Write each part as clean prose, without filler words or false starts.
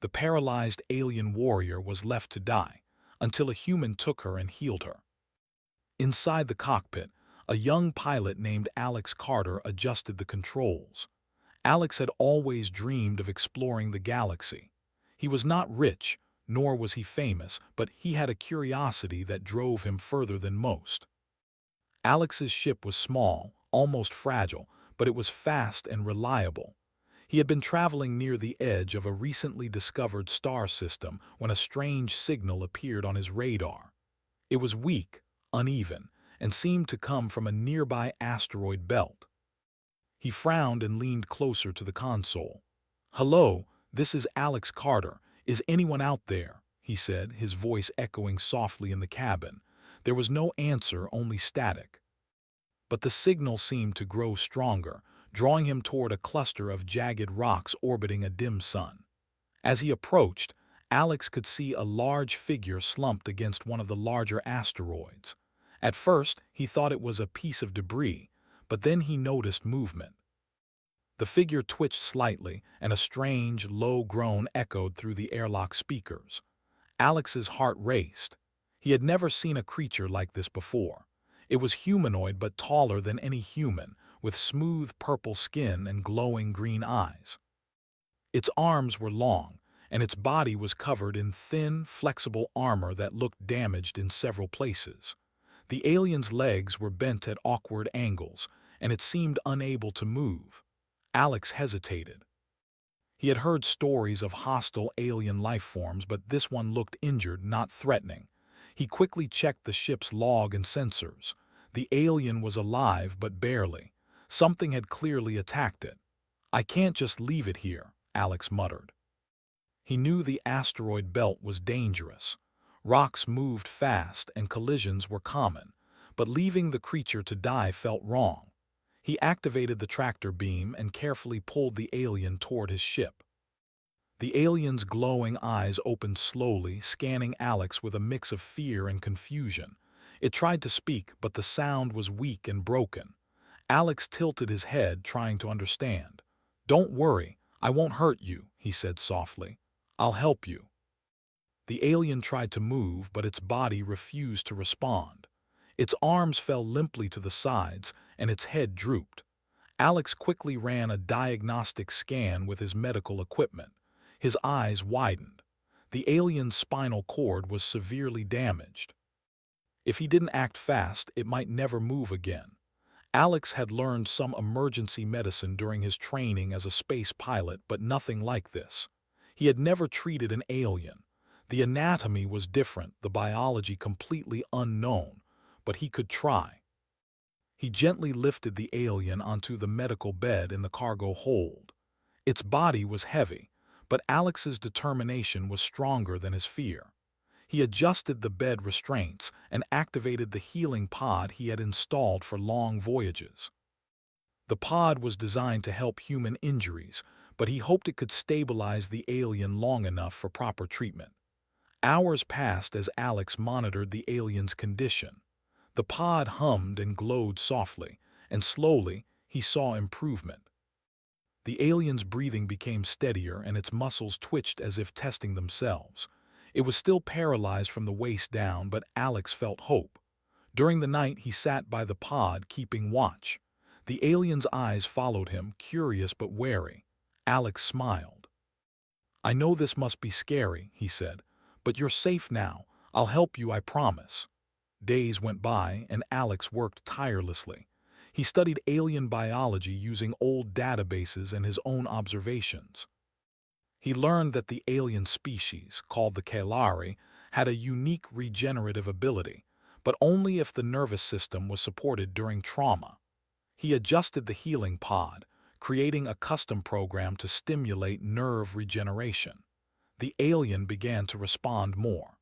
The paralyzed alien warrior was left to die, until a human took her and healed her. Inside the cockpit, a young pilot named Alex Carter adjusted the controls. Alex had always dreamed of exploring the galaxy. He was not rich, nor was he famous, but he had a curiosity that drove him further than most. Alex's ship was small, almost fragile, but it was fast and reliable. He had been traveling near the edge of a recently discovered star system when a strange signal appeared on his radar. It was weak, uneven, and seemed to come from a nearby asteroid belt. He frowned and leaned closer to the console. "Hello, this is Alex Carter. Is anyone out there?" he said, his voice echoing softly in the cabin. There was no answer, only static. But the signal seemed to grow stronger, drawing him toward a cluster of jagged rocks orbiting a dim sun. As he approached, Alex could see a large figure slumped against one of the larger asteroids. At first, he thought it was a piece of debris, but then he noticed movement. The figure twitched slightly, and a strange, low groan echoed through the airlock speakers. Alex's heart raced. He had never seen a creature like this before. It was humanoid but taller than any human, with smooth purple skin and glowing green eyes. Its arms were long, and its body was covered in thin, flexible armor that looked damaged in several places. The alien's legs were bent at awkward angles, and it seemed unable to move. Alex hesitated. He had heard stories of hostile alien life forms, but this one looked injured, not threatening. He quickly checked the ship's log and sensors. The alien was alive, but barely. Something had clearly attacked it. "I can't just leave it here," Alex muttered. He knew the asteroid belt was dangerous. Rocks moved fast and collisions were common, but leaving the creature to die felt wrong. He activated the tractor beam and carefully pulled the alien toward his ship. The alien's glowing eyes opened slowly, scanning Alex with a mix of fear and confusion. It tried to speak, but the sound was weak and broken. Alex tilted his head, trying to understand. "Don't worry, I won't hurt you," he said softly. "I'll help you." The alien tried to move, but its body refused to respond. Its arms fell limply to the sides, and its head drooped. Alex quickly ran a diagnostic scan with his medical equipment. His eyes widened. The alien's spinal cord was severely damaged. If he didn't act fast, it might never move again. Alex had learned some emergency medicine during his training as a space pilot, but nothing like this. He had never treated an alien. The anatomy was different, the biology completely unknown, but he could try. He gently lifted the alien onto the medical bed in the cargo hold. Its body was heavy, but Alex's determination was stronger than his fear. He adjusted the bed restraints and activated the healing pod he had installed for long voyages. The pod was designed to help human injuries, but he hoped it could stabilize the alien long enough for proper treatment. Hours passed as Alex monitored the alien's condition. The pod hummed and glowed softly, and slowly he saw improvement. The alien's breathing became steadier and its muscles twitched as if testing themselves. It was still paralyzed from the waist down, but Alex felt hope. During the night he sat by the pod, keeping watch. The alien's eyes followed him, curious but wary. Alex smiled. "I know this must be scary," he said, "but you're safe now. I'll help you, I promise." Days went by, and Alex worked tirelessly. He studied alien biology using old databases and his own observations. He learned that the alien species, called the Kalari, had a unique regenerative ability, but only if the nervous system was supported during trauma. He adjusted the healing pod, creating a custom program to stimulate nerve regeneration. The alien began to respond more.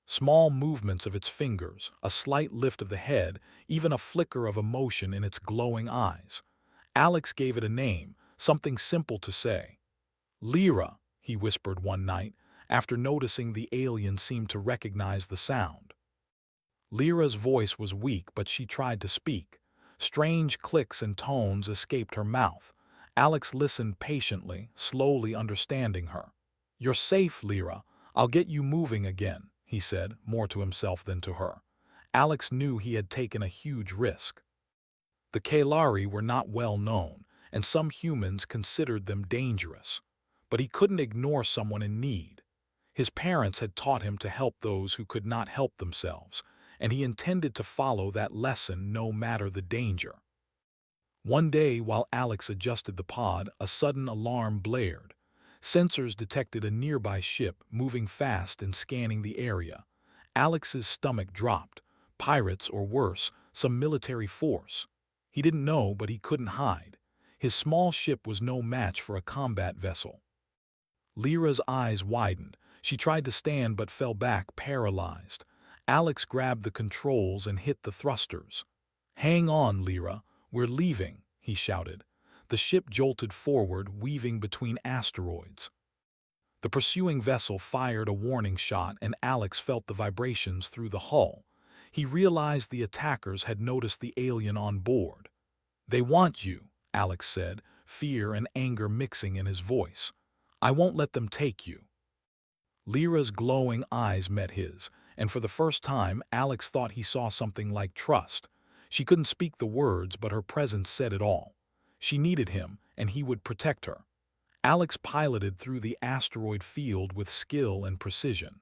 Small movements of its fingers, a slight lift of the head, even a flicker of emotion in its glowing eyes. Alex gave it a name, something simple to say. "Lyra," he whispered one night, after noticing the alien seemed to recognize the sound. Lyra's voice was weak, but she tried to speak. Strange clicks and tones escaped her mouth. Alex listened patiently, slowly understanding her. "You're safe, Lyra. I'll get you moving again," he said, more to himself than to her. Alex knew he had taken a huge risk. The Kalari were not well known, and some humans considered them dangerous. But he couldn't ignore someone in need. His parents had taught him to help those who could not help themselves, and he intended to follow that lesson no matter the danger. One day, while Alex adjusted the pod, a sudden alarm blared. Sensors detected a nearby ship moving fast and scanning the area. Alex's stomach dropped. Pirates, or worse, some military force. He didn't know, but he couldn't hide. His small ship was no match for a combat vessel. Lyra's eyes widened. She tried to stand but fell back, paralyzed. Alex grabbed the controls and hit the thrusters. "Hang on, Lyra. We're leaving," he shouted. The ship jolted forward, weaving between asteroids. The pursuing vessel fired a warning shot, and Alex felt the vibrations through the hull. He realized the attackers had noticed the alien on board. "They want you," Alex said, fear and anger mixing in his voice. "I won't let them take you." Lyra's glowing eyes met his, and for the first time Alex thought he saw something like trust. She couldn't speak the words, but her presence said it all. She needed him, and he would protect her. Alex piloted through the asteroid field with skill and precision.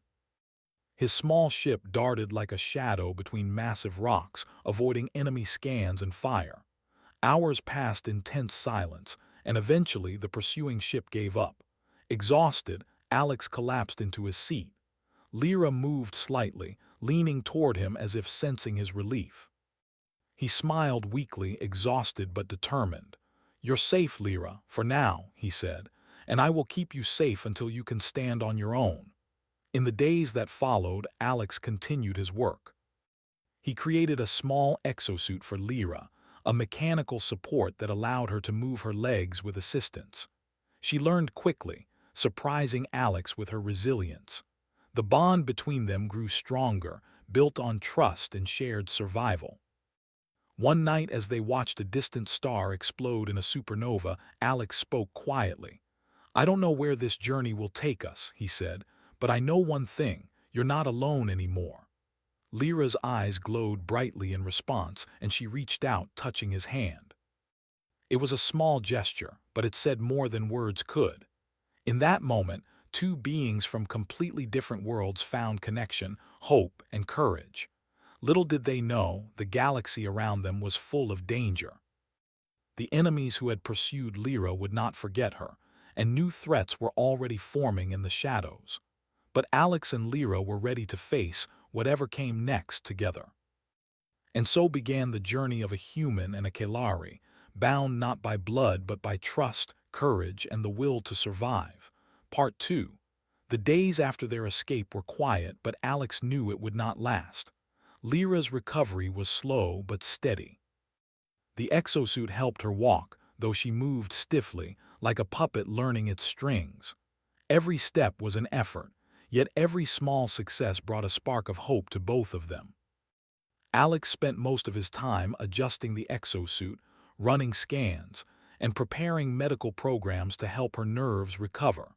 His small ship darted like a shadow between massive rocks, avoiding enemy scans and fire. Hours passed in tense silence, and eventually the pursuing ship gave up. Exhausted, Alex collapsed into his seat. Lyra moved slightly, leaning toward him as if sensing his relief. He smiled weakly, exhausted but determined. "You're safe, Lyra, for now," he said, "and I will keep you safe until you can stand on your own." In the days that followed, Alex continued his work. He created a small exosuit for Lyra, a mechanical support that allowed her to move her legs with assistance. She learned quickly, surprising Alex with her resilience. The bond between them grew stronger, built on trust and shared survival. One night, as they watched a distant star explode in a supernova, Alex spoke quietly. "I don't know where this journey will take us," he said, "but I know one thing: you're not alone anymore." Lyra's eyes glowed brightly in response, and she reached out, touching his hand. It was a small gesture, but it said more than words could. In that moment, two beings from completely different worlds found connection, hope, and courage. Little did they know, the galaxy around them was full of danger. The enemies who had pursued Lyra would not forget her, and new threats were already forming in the shadows. But Alex and Lyra were ready to face whatever came next together. And so began the journey of a human and a Kalari, bound not by blood but by trust, courage, and the will to survive. Part 2. The days after their escape were quiet, but Alex knew it would not last. Lyra's recovery was slow but steady. The exosuit helped her walk, though she moved stiffly, like a puppet learning its strings. Every step was an effort, yet every small success brought a spark of hope to both of them. Alex spent most of his time adjusting the exosuit, running scans, and preparing medical programs to help her nerves recover.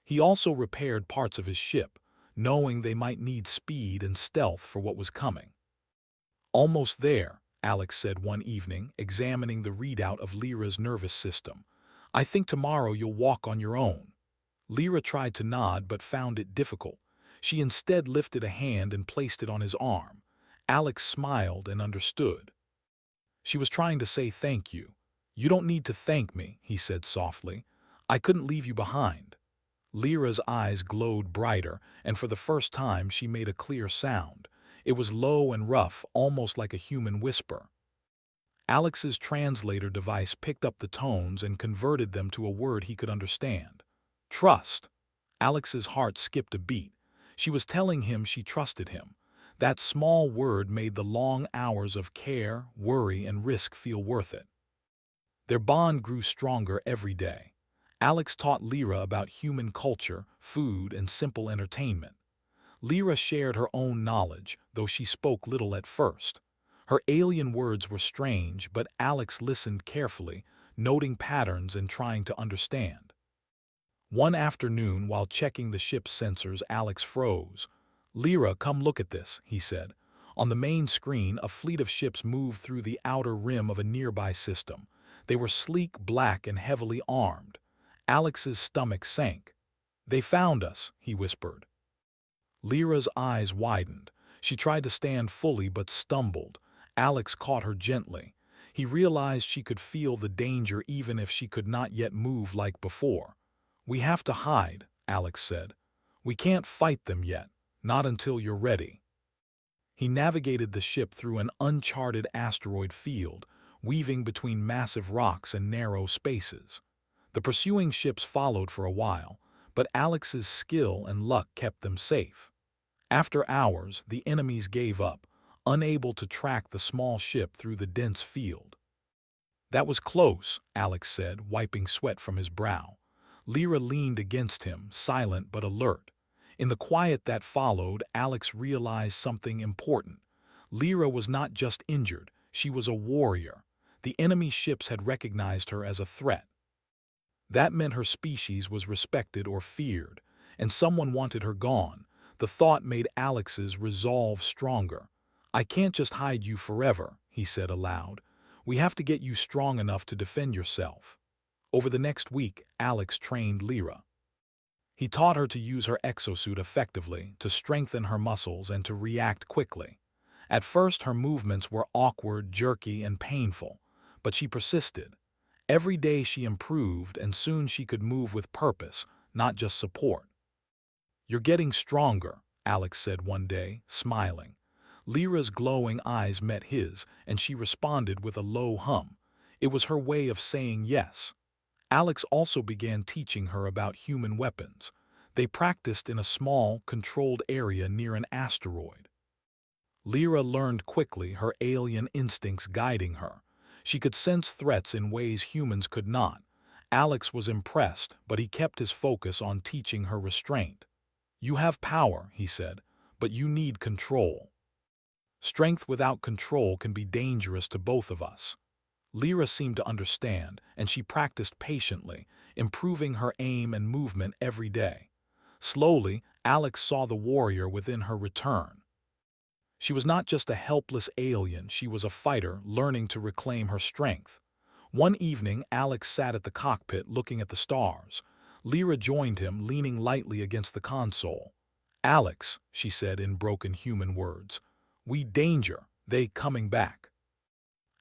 He also repaired parts of his ship, knowing they might need speed and stealth for what was coming. "Almost there," Alex said one evening, examining the readout of Lyra's nervous system. "I think tomorrow you'll walk on your own." Lyra tried to nod but found it difficult. She instead lifted a hand and placed it on his arm. Alex smiled and understood. She was trying to say thank you. "You don't need to thank me," he said softly. "I couldn't leave you behind." Lyra's eyes glowed brighter, and for the first time she made a clear sound. It was low and rough, almost like a human whisper. Alex's translator device picked up the tones and converted them to a word he could understand. Trust. Alex's heart skipped a beat. She was telling him she trusted him. That small word made the long hours of care, worry, and risk feel worth it. Their bond grew stronger every day. Alex taught Lyra about human culture, food, and simple entertainment. Lyra shared her own knowledge, though she spoke little at first. Her alien words were strange, but Alex listened carefully, noting patterns and trying to understand. One afternoon, while checking the ship's sensors, Alex froze. "Lyra, come look at this," he said. On the main screen, a fleet of ships moved through the outer rim of a nearby system. They were sleek, black, and heavily armed. Alex's stomach sank. "They found us," he whispered. Lyra's eyes widened. She tried to stand fully but stumbled. Alex caught her gently. He realized she could feel the danger even if she could not yet move like before. "We have to hide," Alex said. "We can't fight them yet, not until you're ready." He navigated the ship through an uncharted asteroid field, weaving between massive rocks and narrow spaces. The pursuing ships followed for a while, but Alex's skill and luck kept them safe. After hours, the enemies gave up, unable to track the small ship through the dense field. "That was close," Alex said, wiping sweat from his brow. Lyra leaned against him, silent but alert. In the quiet that followed, Alex realized something important. Lyra was not just injured, she was a warrior. The enemy ships had recognized her as a threat. That meant her species was respected or feared, and someone wanted her gone. The thought made Alex's resolve stronger. "I can't just hide you forever," he said aloud. "We have to get you strong enough to defend yourself." Over the next week, Alex trained Lyra. He taught her to use her exosuit effectively, to strengthen her muscles, and to react quickly. At first, her movements were awkward, jerky, and painful, but she persisted. Every day she improved, and soon she could move with purpose, not just support. "You're getting stronger," Alex said one day, smiling. Lyra's glowing eyes met his, and she responded with a low hum. It was her way of saying yes. Alex also began teaching her about human weapons. They practiced in a small, controlled area near an asteroid. Lyra learned quickly, her alien instincts guiding her. She could sense threats in ways humans could not. Alex was impressed, but he kept his focus on teaching her restraint. "You have power," he said, "but you need control. Strength without control can be dangerous to both of us." Lyra seemed to understand, and she practiced patiently, improving her aim and movement every day. Slowly, Alex saw the warrior within her return. She was not just a helpless alien, she was a fighter learning to reclaim her strength. One evening, Alex sat at the cockpit looking at the stars. Lyra joined him, leaning lightly against the console. "Alex," she said in broken human words, "we danger, they coming back."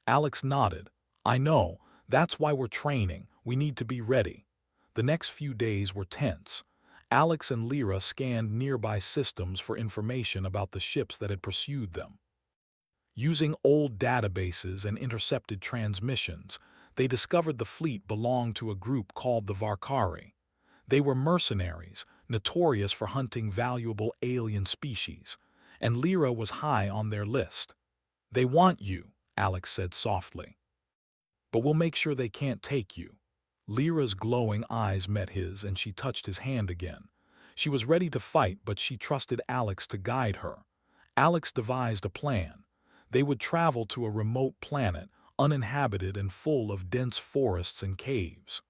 Alex nodded. "I know, that's why we're training, we need to be ready." The next few days were tense. Alex and Lyra scanned nearby systems for information about the ships that had pursued them. Using old databases and intercepted transmissions, they discovered the fleet belonged to a group called the Varkari. They were mercenaries, notorious for hunting valuable alien species, and Lyra was high on their list. "They want you," Alex said softly. "But we'll make sure they can't take you." Lyra's glowing eyes met his, and she touched his hand again. She was ready to fight, but she trusted Alex to guide her. Alex devised a plan. They would travel to a remote planet, uninhabited and full of dense forests and caves.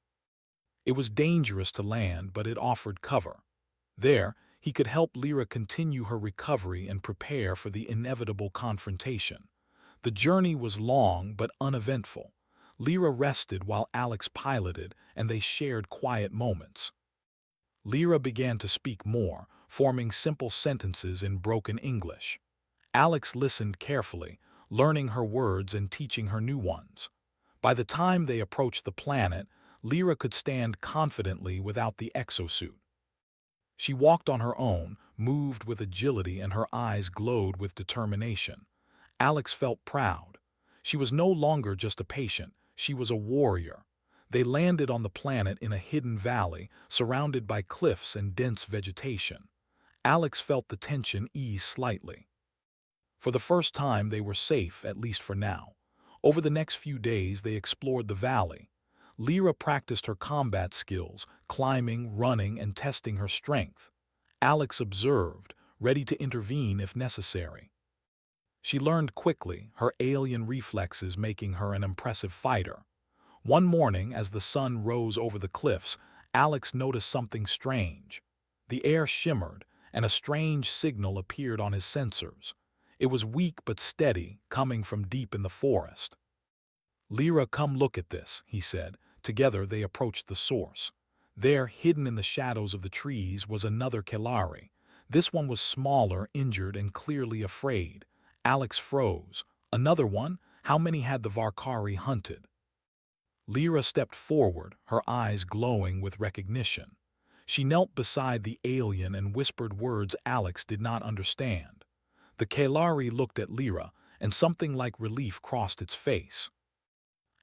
It was dangerous to land, but it offered cover. There, he could help Lyra continue her recovery and prepare for the inevitable confrontation. The journey was long but uneventful. Lyra rested while Alex piloted, and they shared quiet moments. Lyra began to speak more, forming simple sentences in broken English. Alex listened carefully, learning her words and teaching her new ones. By the time they approached the planet, Lyra could stand confidently without the exosuit. She walked on her own, moved with agility, and her eyes glowed with determination. Alex felt proud. She was no longer just a patient, she was a warrior. They landed on the planet in a hidden valley, surrounded by cliffs and dense vegetation. Alex felt the tension ease slightly. For the first time, they were safe, at least for now. Over the next few days, they explored the valley. Lyra practiced her combat skills, climbing, running, and testing her strength. Alex observed, ready to intervene if necessary. She learned quickly, her alien reflexes making her an impressive fighter. One morning, as the sun rose over the cliffs, Alex noticed something strange. The air shimmered, and a strange signal appeared on his sensors. It was weak but steady, coming from deep in the forest. "Lyra, come look at this," he said. Together they approached the source. There, hidden in the shadows of the trees, was another Kelari. This one was smaller, injured, and clearly afraid. Alex froze. Another one? How many had the Varkari hunted? Lyra stepped forward, her eyes glowing with recognition. She knelt beside the alien and whispered words Alex did not understand. The Kelari looked at Lyra, and something like relief crossed its face.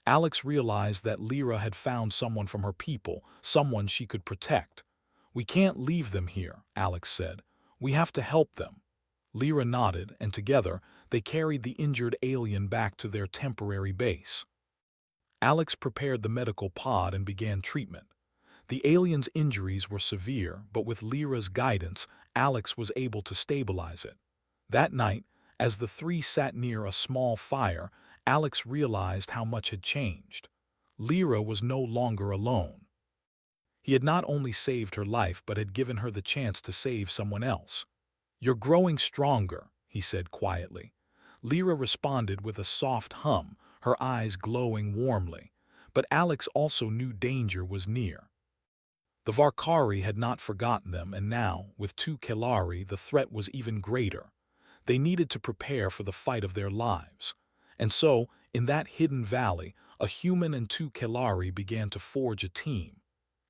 Alex realized that Lyra had found someone from her people, someone she could protect. "We can't leave them here," Alex said. "We have to help them." Lyra nodded, and together they carried the injured alien back to their temporary base. Alex prepared the medical pod and began treatment. The alien's injuries were severe, but with Lyra's guidance, Alex was able to stabilize it. That night, as the three sat near a small fire, Alex realized how much had changed. Lyra was no longer alone. He had not only saved her life but had given her the chance to save someone else. "You're growing stronger," he said quietly. Lyra responded with a soft hum, her eyes glowing warmly. But Alex also knew danger was near. The Varkari had not forgotten them, and now, with two Kelari, the threat was even greater. They needed to prepare for the fight of their lives. And so, in that hidden valley, a human and two Kelari began to forge a team,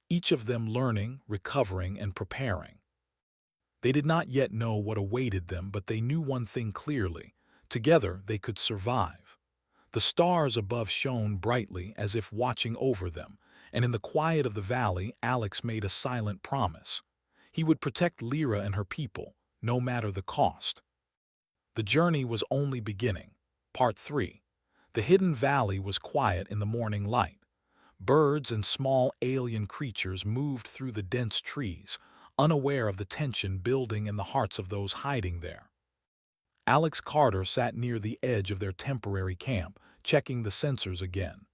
each of them learning, recovering, and preparing. They did not yet know what awaited them, but they knew one thing clearly: together they could survive. The stars above shone brightly as if watching over them, and in the quiet of the valley, Alex made a silent promise. He would protect Lyra and her people, no matter the cost. The journey was only beginning. Part 3. The hidden valley was quiet in the morning light. Birds and small alien creatures moved through the dense trees, unaware of the tension building in the hearts of those hiding there. Alex Carter sat near the edge of their temporary camp, checking the sensors again.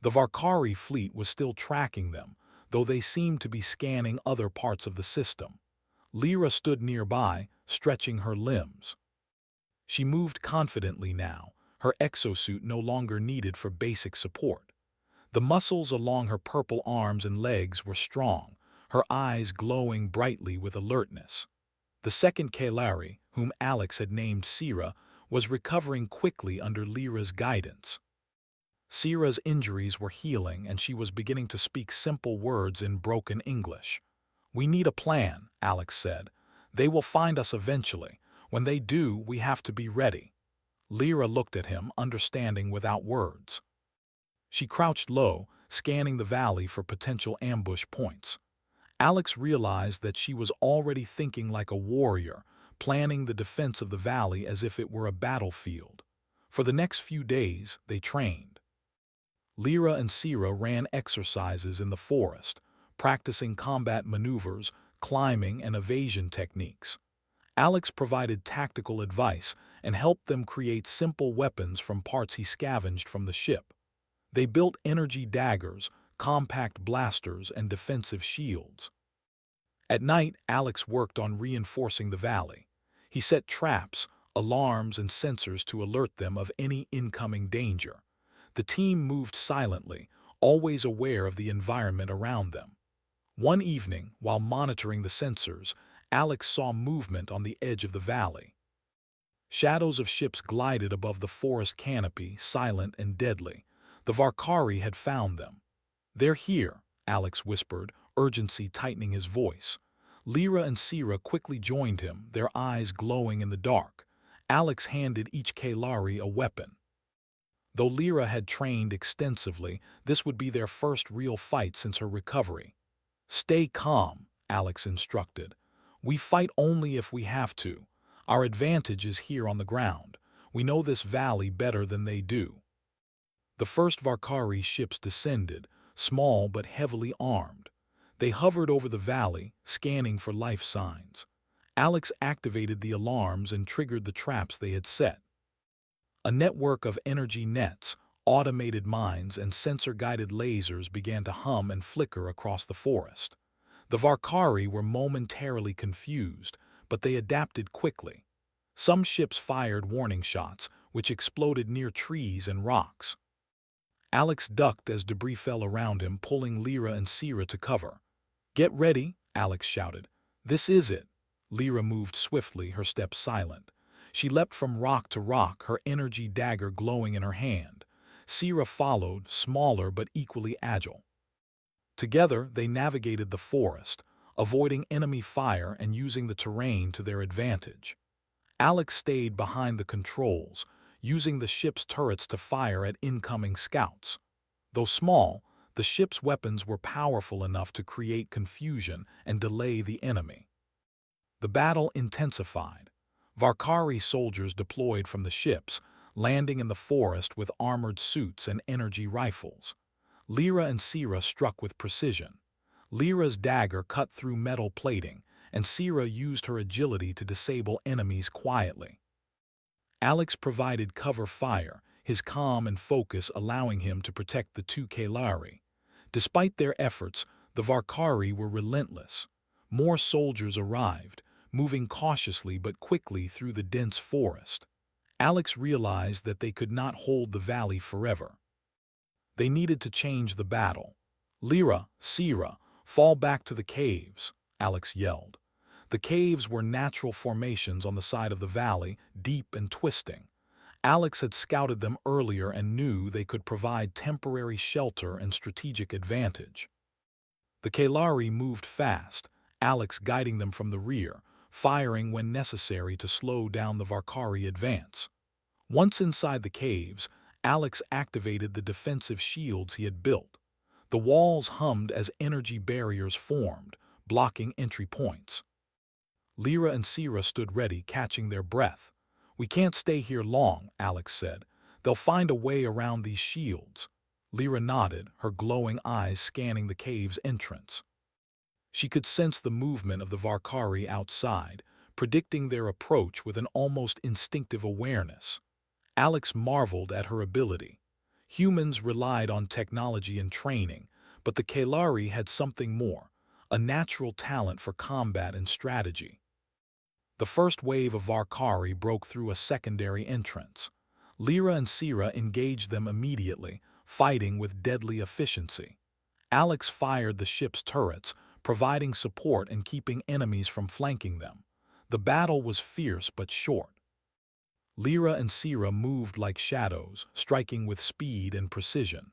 The Varkari fleet was still tracking them, though they seemed to be scanning other parts of the system. Lyra stood nearby, stretching her limbs. She moved confidently now, her exosuit no longer needed for basic support. The muscles along her purple arms and legs were strong, her eyes glowing brightly with alertness. The second Kelari, whom Alex had named Sira, was recovering quickly under Lyra's guidance. Sira's injuries were healing, and she was beginning to speak simple words in broken English. "We need a plan," Alex said. "They will find us eventually. When they do, we have to be ready." Lyra looked at him, understanding without words. She crouched low, scanning the valley for potential ambush points. Alex realized that she was already thinking like a warrior, planning the defense of the valley as if it were a battlefield. For the next few days, they trained. Lyra and Sira ran exercises in the forest, practicing combat maneuvers, climbing, and evasion techniques. Alex provided tactical advice and helped them create simple weapons from parts he scavenged from the ship. They built energy daggers, compact blasters, and defensive shields. At night, Alex worked on reinforcing the valley. He set traps, alarms, and sensors to alert them of any incoming danger. The team moved silently, always aware of the environment around them. One evening, while monitoring the sensors, Alex saw movement on the edge of the valley. Shadows of ships glided above the forest canopy, silent and deadly. The Varkari had found them. "They're here," Alex whispered, urgency tightening his voice. Lyra and Sira quickly joined him, their eyes glowing in the dark. Alex handed each Kelari a weapon. Though Lyra had trained extensively, this would be their first real fight since her recovery. "Stay calm," Alex instructed. "We fight only if we have to. Our advantage is here on the ground. We know this valley better than they do." The first Varkari ships descended, small but heavily armed. They hovered over the valley, scanning for life signs. Alex activated the alarms and triggered the traps they had set. A network of energy nets, automated mines, and sensor-guided lasers began to hum and flicker across the forest. The Varkari were momentarily confused, but they adapted quickly. Some ships fired warning shots, which exploded near trees and rocks. Alex ducked as debris fell around him, pulling Lyra and Sira to cover. "Get ready," Alex shouted. "This is it." Lyra moved swiftly, her steps silent. She leapt from rock to rock, her energy dagger glowing in her hand. Sira followed, smaller but equally agile. Together, they navigated the forest, avoiding enemy fire and using the terrain to their advantage. Alex stayed behind the controls, using the ship's turrets to fire at incoming scouts. Though small, the ship's weapons were powerful enough to create confusion and delay the enemy. The battle intensified. Varkari soldiers deployed from the ships, landing in the forest with armored suits and energy rifles. Lyra and Sira struck with precision. Lyra's dagger cut through metal plating, and Sira used her agility to disable enemies quietly. Alex provided cover fire, his calm and focus allowing him to protect the two Kalari. Despite their efforts, the Varkari were relentless. More soldiers arrived, moving cautiously but quickly through the dense forest. Alex realized that they could not hold the valley forever. They needed to change the battle. "Lyra, Sira, fall back to the caves," Alex yelled. The caves were natural formations on the side of the valley, deep and twisting. Alex had scouted them earlier and knew they could provide temporary shelter and strategic advantage. The Kalari moved fast, Alex guiding them from the rear, firing when necessary to slow down the Varkari advance. Once inside the caves, Alex activated the defensive shields he had built. The walls hummed as energy barriers formed, blocking entry points. Lyra and Sira stood ready, catching their breath. "We can't stay here long," Alex said. "They'll find a way around these shields." Lyra nodded, her glowing eyes scanning the cave's entrance. She could sense the movement of the Varkari outside, predicting their approach with an almost instinctive awareness. Alex marveled at her ability. Humans relied on technology and training, but the Kalari had something more, a natural talent for combat and strategy. The first wave of Varkari broke through a secondary entrance. Lyra and Sira engaged them immediately, fighting with deadly efficiency. Alex fired the ship's turrets, providing support and keeping enemies from flanking them. The battle was fierce but short. Lyra and Sira moved like shadows, striking with speed and precision.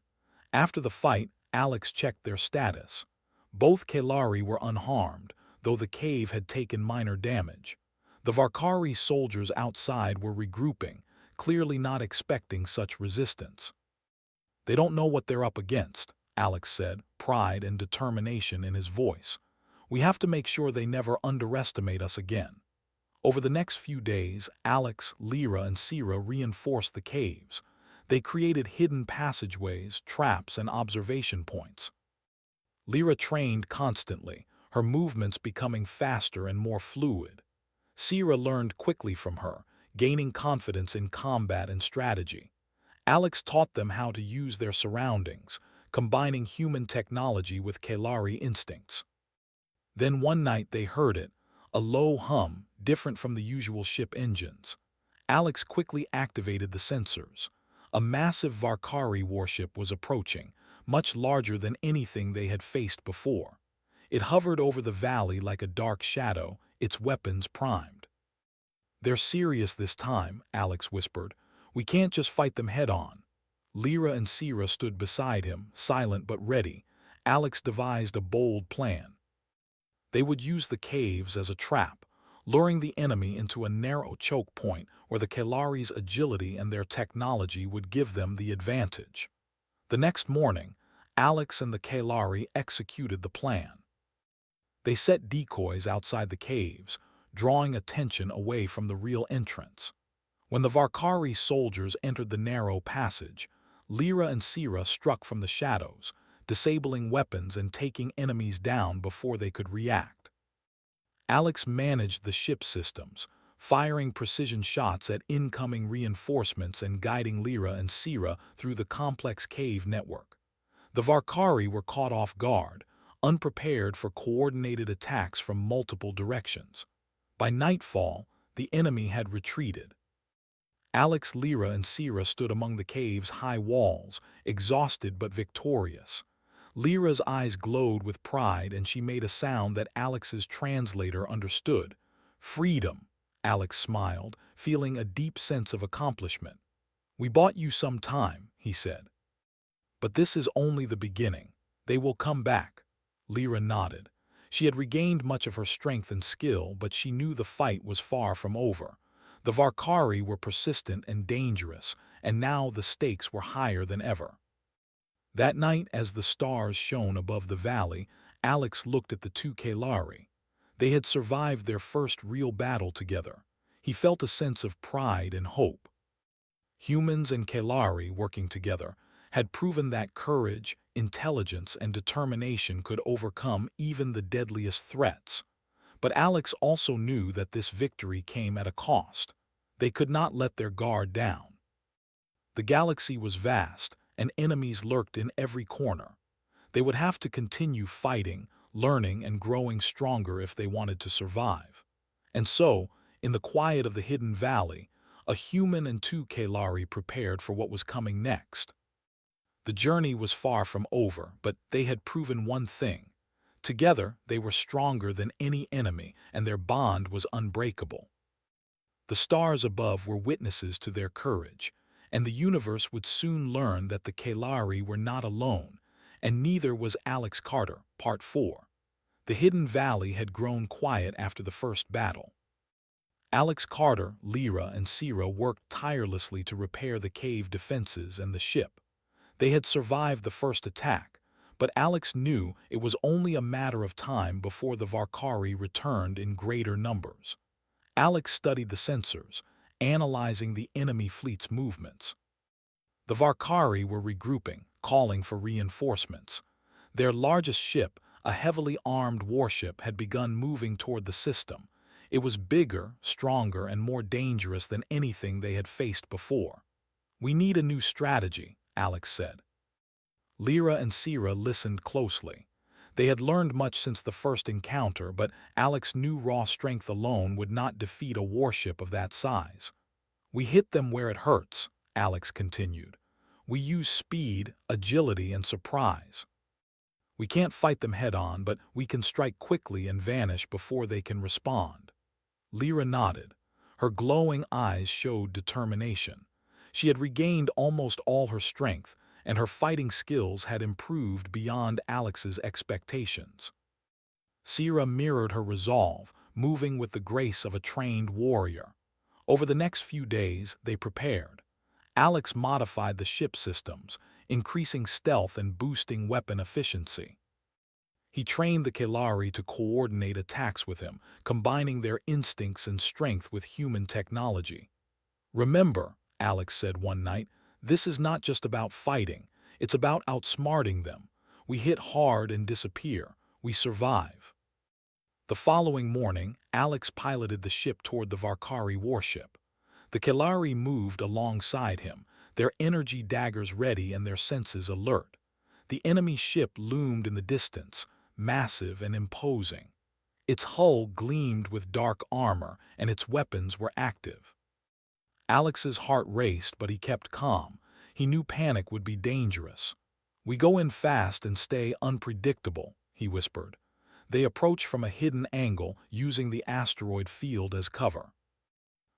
After the fight, Alex checked their status. Both Kalari were unharmed, though the cave had taken minor damage. The Varkari soldiers outside were regrouping, clearly not expecting such resistance. "They don't know what they're up against," Alex said, pride and determination in his voice. "We have to make sure they never underestimate us again." Over the next few days, Alex, Lyra, and Sira reinforced the caves. They created hidden passageways, traps, and observation points. Lyra trained constantly, her movements becoming faster and more fluid. Sira learned quickly from her, gaining confidence in combat and strategy. Alex taught them how to use their surroundings, combining human technology with Kalari instincts. Then one night they heard it, a low hum, different from the usual ship engines. Alex quickly activated the sensors. A massive Varkari warship was approaching, much larger than anything they had faced before. It hovered over the valley like a dark shadow, its weapons primed. "They're serious this time," Alex whispered. "We can't just fight them head-on." Lyra and Sira stood beside him, silent but ready. Alex devised a bold plan. They would use the caves as a trap, luring the enemy into a narrow choke point where the Kalari's agility and their technology would give them the advantage. The next morning, Alex and the Kalari executed the plan. They set decoys outside the caves, drawing attention away from the real entrance. When the Varkari soldiers entered the narrow passage, Lyra and Sira struck from the shadows, disabling weapons and taking enemies down before they could react. Alex managed the ship systems, firing precision shots at incoming reinforcements and guiding Lyra and Sira through the complex cave network. The Varkari were caught off guard, unprepared for coordinated attacks from multiple directions. By nightfall, the enemy had retreated. Alex, Lyra, and Sira stood among the cave's high walls, exhausted but victorious. Lyra's eyes glowed with pride, and she made a sound that Alex's translator understood. "Freedom," Alex smiled, feeling a deep sense of accomplishment. "We bought you some time," he said. "But this is only the beginning. They will come back." Lyra nodded. She had regained much of her strength and skill, but she knew the fight was far from over. The Varkari were persistent and dangerous, and now the stakes were higher than ever. That night, as the stars shone above the valley, Alex looked at the two Kalari. They had survived their first real battle together. He felt a sense of pride and hope. Humans and Kalari, working together, had proven that courage, intelligence, and determination could overcome even the deadliest threats. But Alex also knew that this victory came at a cost. They could not let their guard down. The galaxy was vast, and enemies lurked in every corner. They would have to continue fighting, learning, and growing stronger if they wanted to survive. And so, in the quiet of the hidden valley, a human and two Kalari prepared for what was coming next. The journey was far from over, but they had proven one thing. Together, they were stronger than any enemy, and their bond was unbreakable. The stars above were witnesses to their courage, and the universe would soon learn that the Kalari were not alone, and neither was Alex Carter. Part 4. The hidden valley had grown quiet after the first battle. Alex Carter, Lyra, and Sira worked tirelessly to repair the cave defenses and the ship. They had survived the first attack, but Alex knew it was only a matter of time before the Varkari returned in greater numbers. Alex studied the sensors, analyzing the enemy fleet's movements. The Varkari were regrouping, calling for reinforcements. Their largest ship, a heavily armed warship, had begun moving toward the system. It was bigger, stronger, and more dangerous than anything they had faced before. "We need a new strategy," Alex said. Lyra and Sira listened closely. They had learned much since the first encounter, but Alex knew raw strength alone would not defeat a warship of that size. "We hit them where it hurts," Alex continued. "We use speed, agility, and surprise. We can't fight them head-on, but we can strike quickly and vanish before they can respond." Lyra nodded. Her glowing eyes showed determination. She had regained almost all her strength, and her fighting skills had improved beyond Alex's expectations. Sira mirrored her resolve, moving with the grace of a trained warrior. Over the next few days, they prepared. Alex modified the ship systems, increasing stealth and boosting weapon efficiency. He trained the Kalari to coordinate attacks with him, combining their instincts and strength with human technology. "Remember," Alex said one night, "this is not just about fighting. It's about outsmarting them. We hit hard and disappear. We survive." The following morning, Alex piloted the ship toward the Varkari warship. The Kalari moved alongside him, their energy daggers ready and their senses alert. The enemy ship loomed in the distance, massive and imposing. Its hull gleamed with dark armor, and its weapons were active. Alex's heart raced, but he kept calm. He knew panic would be dangerous. "We go in fast and stay unpredictable," he whispered. They approached from a hidden angle, using the asteroid field as cover.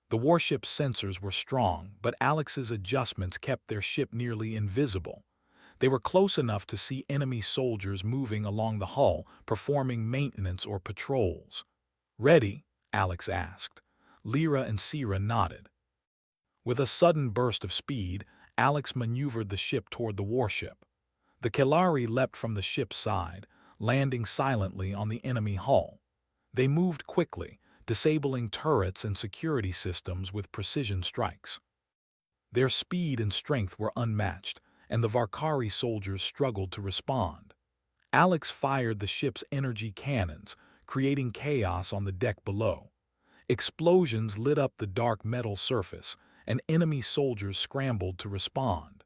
The warship's sensors were strong, but Alex's adjustments kept their ship nearly invisible. They were close enough to see enemy soldiers moving along the hull, performing maintenance or patrols. "Ready?" Alex asked. Lyra and Sira nodded. With a sudden burst of speed, Alex maneuvered the ship toward the warship. The Kalari leapt from the ship's side, landing silently on the enemy hull. They moved quickly, disabling turrets and security systems with precision strikes. Their speed and strength were unmatched, and the Varkari soldiers struggled to respond. Alex fired the ship's energy cannons, creating chaos on the deck below. Explosions lit up the dark metal surface, and enemy soldiers scrambled to respond.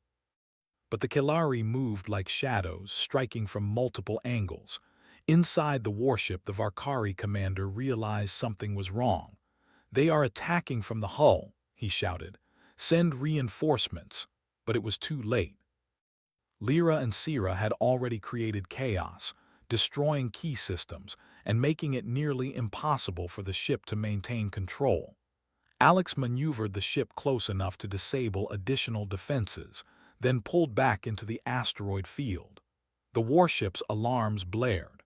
But the Kalari moved like shadows, striking from multiple angles. Inside the warship, the Varkari commander realized something was wrong. "They are attacking from the hull," he shouted. "Send reinforcements." But it was too late. Lyra and Sira had already created chaos, destroying key systems and making it nearly impossible for the ship to maintain control. Alex maneuvered the ship close enough to disable additional defenses, then pulled back into the asteroid field. The warship's alarms blared.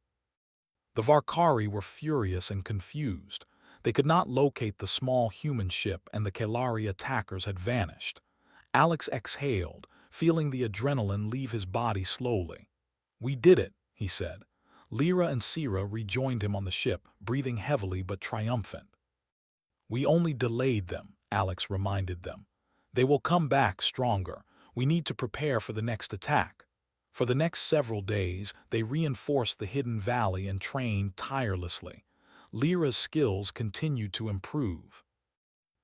The Varkari were furious and confused. They could not locate the small human ship, and the Kelari attackers had vanished. Alex exhaled, feeling the adrenaline leave his body slowly. "We did it," he said. Lyra and Sira rejoined him on the ship, breathing heavily but triumphant. "We only delayed them," Alex reminded them. "They will come back stronger. We need to prepare for the next attack." For the next several days, they reinforced the hidden valley and trained tirelessly. Lyra's skills continued to improve.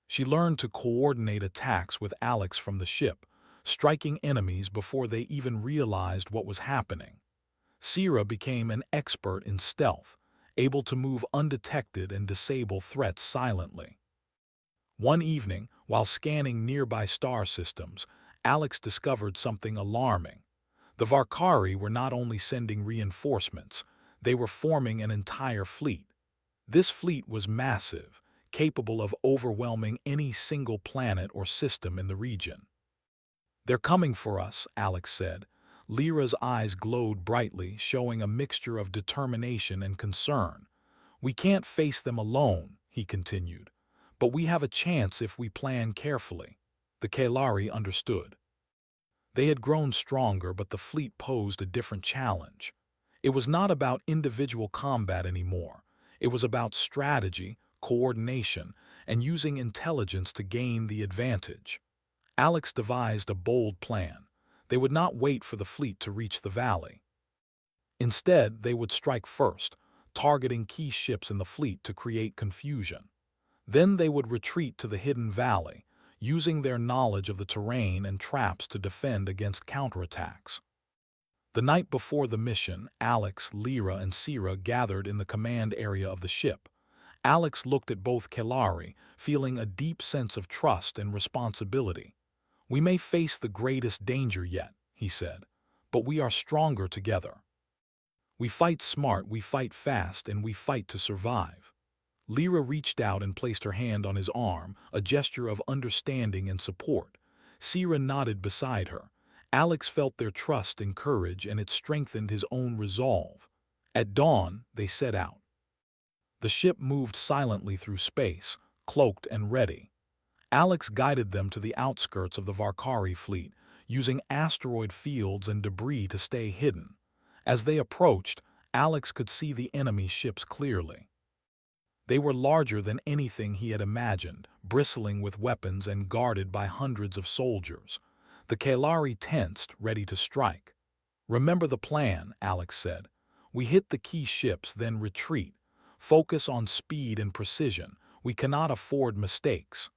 She learned to coordinate attacks with Alex from the ship, striking enemies before they even realized what was happening. Sira became an expert in stealth, able to move undetected and disable threats silently. One evening, while scanning nearby star systems, Alex discovered something alarming. The Varkari were not only sending reinforcements, they were forming an entire fleet. This fleet was massive, capable of overwhelming any single planet or system in the region. "They're coming for us," Alex said. Lyra's eyes glowed brightly, showing a mixture of determination and concern. "We can't face them alone," he continued. "But we have a chance if we plan carefully." The Kelari understood. They had grown stronger, but the fleet posed a different challenge. It was not about individual combat anymore. It was about strategy, coordination, and using intelligence to gain the advantage. Alex devised a bold plan. They would not wait for the fleet to reach the valley. Instead, they would strike first, targeting key ships in the fleet to create confusion. Then they would retreat to the hidden valley, using their knowledge of the terrain and traps to defend against counterattacks. The night before the mission, Alex, Lyra, and Sira gathered in the command area of the ship. Alex looked at both Kelari, feeling a deep sense of trust and responsibility. "We may face the greatest danger yet," he said, "but we are stronger together. We fight smart, we fight fast, and we fight to survive." Lyra reached out and placed her hand on his arm, a gesture of understanding and support. Sira nodded beside her. Alex felt their trust and courage, and it strengthened his own resolve. At dawn, they set out. The ship moved silently through space, cloaked and ready. Alex guided them to the outskirts of the Varkari fleet, using asteroid fields and debris to stay hidden. As they approached, Alex could see the enemy ships clearly. They were larger than anything he had imagined, bristling with weapons and guarded by hundreds of soldiers. The Kelari tensed, ready to strike. "Remember the plan," Alex said. "We hit the key ships, then retreat. Focus on speed and precision. We cannot afford mistakes."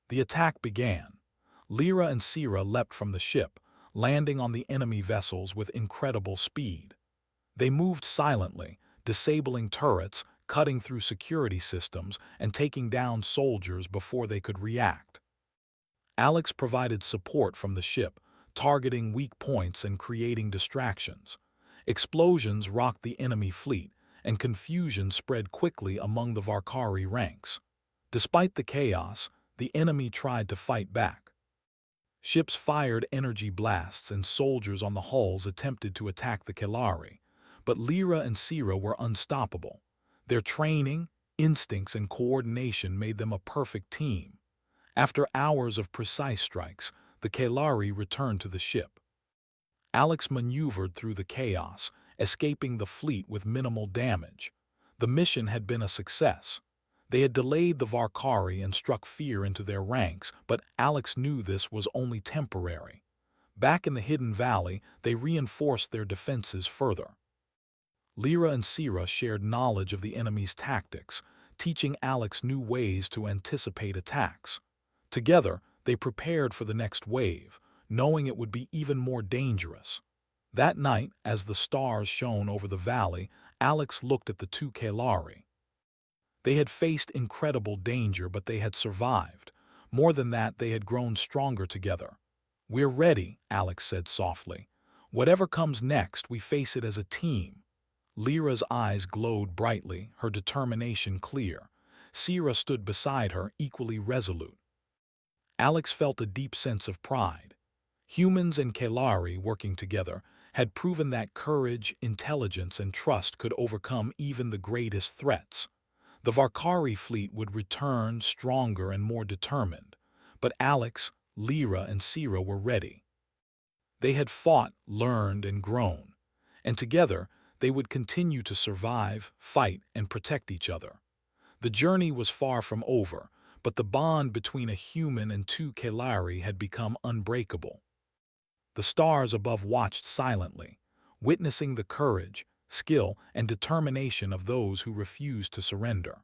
The attack began. Lyra and Sira leapt from the ship, landing on the enemy vessels with incredible speed. They moved silently, disabling turrets, cutting through security systems, and taking down soldiers before they could react. Alex provided support from the ship, targeting weak points and creating distractions. Explosions rocked the enemy fleet, and confusion spread quickly among the Varkari ranks. Despite the chaos, the enemy tried to fight back. Ships fired energy blasts, and soldiers on the hulls attempted to attack the Kelari. But Lyra and Sira were unstoppable. Their training, instincts, and coordination made them a perfect team. After hours of precise strikes, the Kelari returned to the ship. Alex maneuvered through the chaos, escaping the fleet with minimal damage. The mission had been a success. They had delayed the Varkari and struck fear into their ranks, but Alex knew this was only temporary. Back in the hidden valley, they reinforced their defenses further. Lyra and Sira shared knowledge of the enemy's tactics, teaching Alex new ways to anticipate attacks. Together, they prepared for the next wave, knowing it would be even more dangerous. That night, as the stars shone over the valley, Alex looked at the two Kalari. They had faced incredible danger, but they had survived. More than that, they had grown stronger together. "We're ready," Alex said softly. "Whatever comes next, we face it as a team." Lyra's eyes glowed brightly, her determination clear. Sira stood beside her, equally resolute. Alex felt a deep sense of pride. Humans and Kalari, working together, had proven that courage, intelligence, and trust could overcome even the greatest threats. The Varkari fleet would return stronger and more determined. But Alex, Lyra, and Sira were ready. They had fought, learned, and grown. And together, they would continue to survive, fight, and protect each other. The journey was far from over, but the bond between a human and two Kalari had become unbreakable. The stars above watched silently, witnessing the courage, skill, and determination of those who refused to surrender.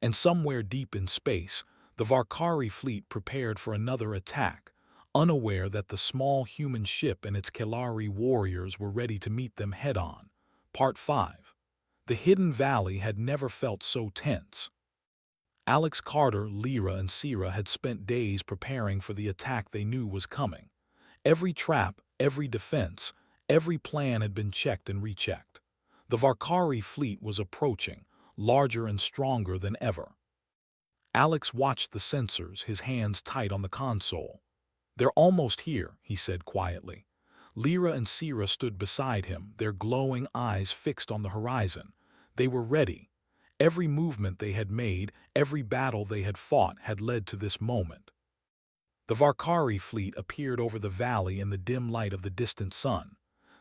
And somewhere deep in space, the Varkari fleet prepared for another attack, unaware that the small human ship and its Kalari warriors were ready to meet them head-on. Part 5. The Hidden Valley had never felt so tense. Alex, Carter, Lyra, and Sira had spent days preparing for the attack they knew was coming. Every trap, every defense, every plan had been checked and rechecked. The Varkari fleet was approaching, larger and stronger than ever. Alex watched the sensors, his hands tight on the console. "They're almost here," he said quietly. Lyra and Sira stood beside him, their glowing eyes fixed on the horizon. They were ready. Every movement they had made, every battle they had fought had led to this moment. The Varkari fleet appeared over the valley in the dim light of the distant sun.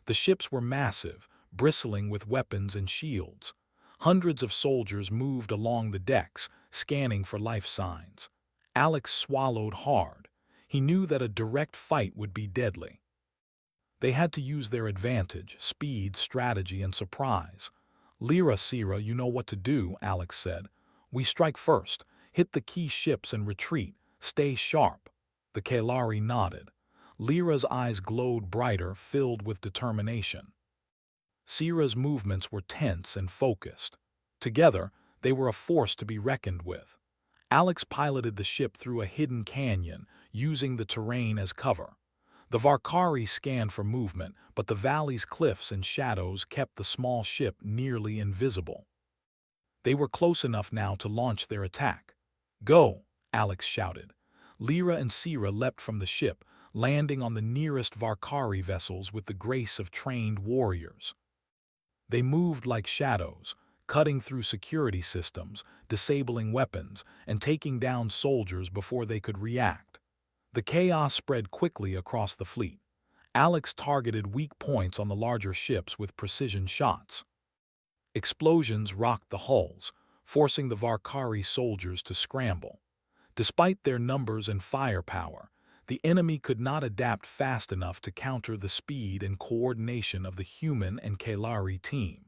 The ships were massive, bristling with weapons and shields. Hundreds of soldiers moved along the decks, scanning for life signs. Alex swallowed hard. He knew that a direct fight would be deadly. They had to use their advantage, speed, strategy, and surprise. "Lyra, Sira, you know what to do," Alex said. "We strike first, hit the key ships and retreat. Stay sharp." The Kalari nodded. Lyra's eyes glowed brighter, filled with determination. Sira's movements were tense and focused. Together, they were a force to be reckoned with. Alex piloted the ship through a hidden canyon, using the terrain as cover. The Varkari scanned for movement, but the valley's cliffs and shadows kept the small ship nearly invisible. They were close enough now to launch their attack. "Go!" Alex shouted. Lyra and Sira leapt from the ship, landing on the nearest Varkari vessels with the grace of trained warriors. They moved like shadows, cutting through security systems, disabling weapons, and taking down soldiers before they could react. The chaos spread quickly across the fleet. Alex targeted weak points on the larger ships with precision shots. Explosions rocked the hulls, forcing the Varkari soldiers to scramble. Despite their numbers and firepower, the enemy could not adapt fast enough to counter the speed and coordination of the human and Kalari team.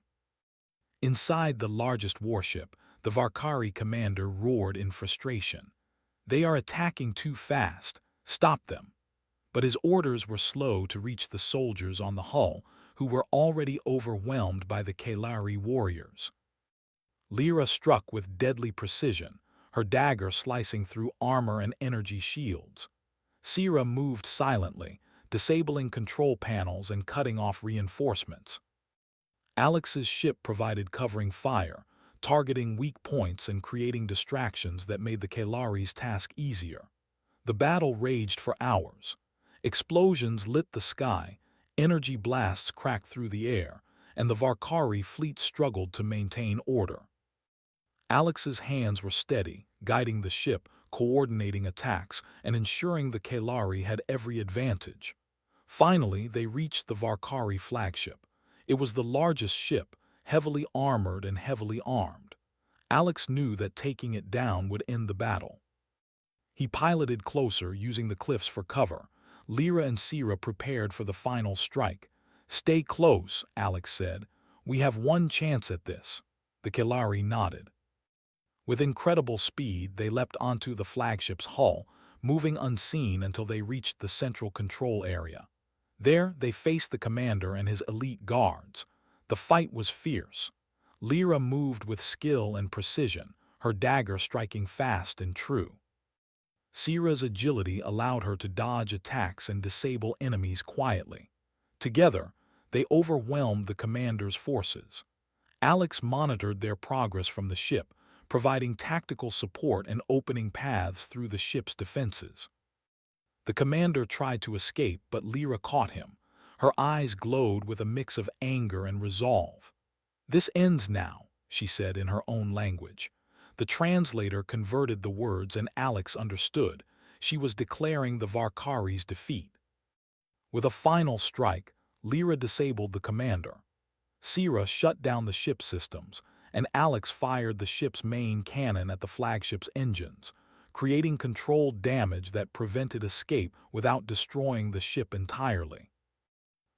Inside the largest warship, the Varkari commander roared in frustration. "They are attacking too fast. Stop them." But his orders were slow to reach the soldiers on the hull, who were already overwhelmed by the Kalari warriors. Lyra struck with deadly precision, her dagger slicing through armor and energy shields. Sira moved silently, disabling control panels and cutting off reinforcements. Alex's ship provided covering fire, targeting weak points and creating distractions that made the Kalari's task easier. The battle raged for hours. Explosions lit the sky, energy blasts cracked through the air, and the Varkari fleet struggled to maintain order. Alex's hands were steady, guiding the ship, coordinating attacks, and ensuring the Kalari had every advantage. Finally, they reached the Varkari flagship. It was the largest ship, heavily armored and heavily armed. Alex knew that taking it down would end the battle. He piloted closer, using the cliffs for cover. Lyra and Sira prepared for the final strike. "Stay close," Alex said. "We have one chance at this." The Kalari nodded. With incredible speed, they leapt onto the flagship's hull, moving unseen until they reached the central control area. There, they faced the commander and his elite guards. The fight was fierce. Lyra moved with skill and precision, her dagger striking fast and true. Sira's agility allowed her to dodge attacks and disable enemies quietly. Together, they overwhelmed the commander's forces. Alex monitored their progress from the ship, providing tactical support and opening paths through the ship's defenses. The commander tried to escape, but Lyra caught him. Her eyes glowed with a mix of anger and resolve. "This ends now," she said in her own language. The translator converted the words and Alex understood. She was declaring the Varkari's defeat. With a final strike, Lyra disabled the commander. Sira shut down the ship's systems, and Alex fired the ship's main cannon at the flagship's engines, creating controlled damage that prevented escape without destroying the ship entirely.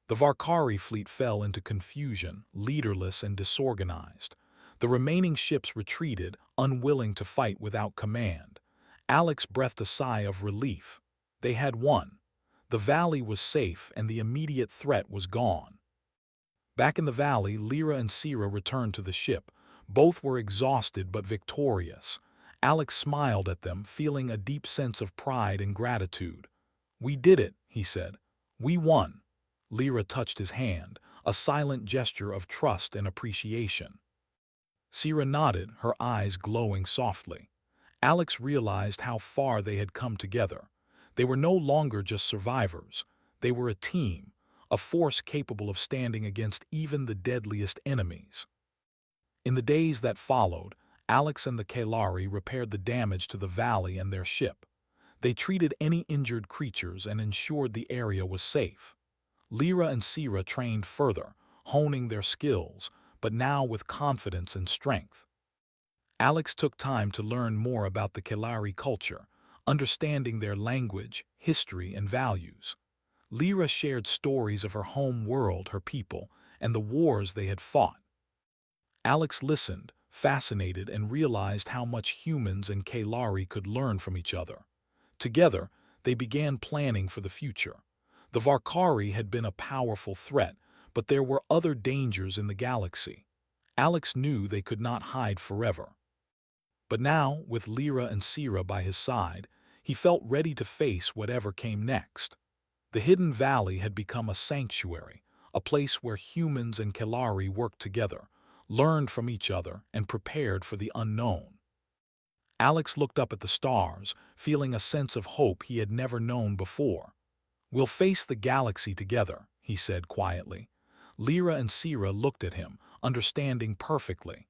The Varkari fleet fell into confusion, leaderless and disorganized. The remaining ships retreated, unwilling to fight without command. Alex breathed a sigh of relief. They had won. The valley was safe and the immediate threat was gone. Back in the valley, Lyra and Sira returned to the ship. Both were exhausted but victorious. Alex smiled at them, feeling a deep sense of pride and gratitude. "We did it," he said. "We won." Lyra touched his hand, a silent gesture of trust and appreciation. Sira nodded, her eyes glowing softly. Alex realized how far they had come together. They were no longer just survivors. They were a team, a force capable of standing against even the deadliest enemies. In the days that followed, Alex and the Kalari repaired the damage to the valley and their ship. They treated any injured creatures and ensured the area was safe. Lyra and Sira trained further, honing their skills, but now with confidence and strength. Alex took time to learn more about the Kalari culture, understanding their language, history, and values. Lyra shared stories of her home world, her people, and the wars they had fought. Alex listened, fascinated, and realized how much humans and Kalari could learn from each other. Together, they began planning for the future. The Varkari had been a powerful threat, but there were other dangers in the galaxy. Alex knew they could not hide forever. But now, with Lyra and Sira by his side, he felt ready to face whatever came next. The Hidden Valley had become a sanctuary, a place where humans and Kalari worked together, learned from each other, and prepared for the unknown. Alex looked up at the stars, feeling a sense of hope he had never known before. "We'll face the galaxy together," he said quietly. Lyra and Sira looked at him, understanding perfectly.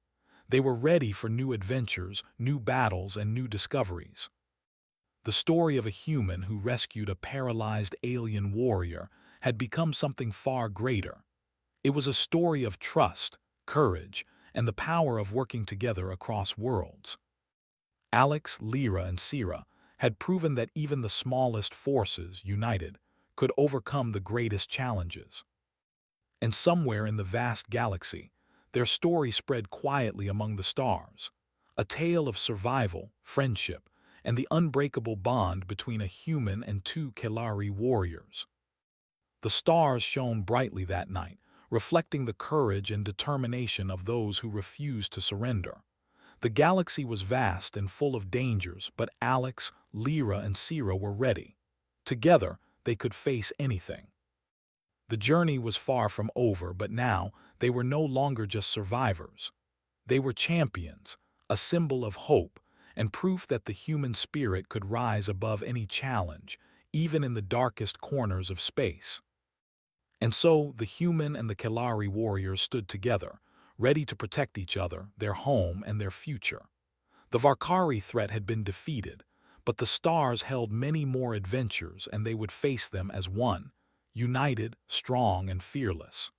They were ready for new adventures, new battles, and new discoveries. The story of a human who rescued a paralyzed alien warrior had become something far greater. It was a story of trust, courage, and the power of working together across worlds. Alex, Lyra, and Sira had proven that even the smallest forces, united, could overcome the greatest challenges. And somewhere in the vast galaxy, their story spread quietly among the stars, a tale of survival, friendship, and the unbreakable bond between a human and two Kalari warriors. The stars shone brightly that night, reflecting the courage and determination of those who refused to surrender. The galaxy was vast and full of dangers, but Alex, Lyra, and Sira were ready. Together, they could face anything. The journey was far from over, but now they were no longer just survivors. They were champions, a symbol of hope, and proof that the human spirit could rise above any challenge, even in the darkest corners of space. And so the human and the Kalari warriors stood together, ready to protect each other, their home, and their future. The Varkari threat had been defeated, but the stars held many more adventures, and they would face them as one, united, strong, and fearless.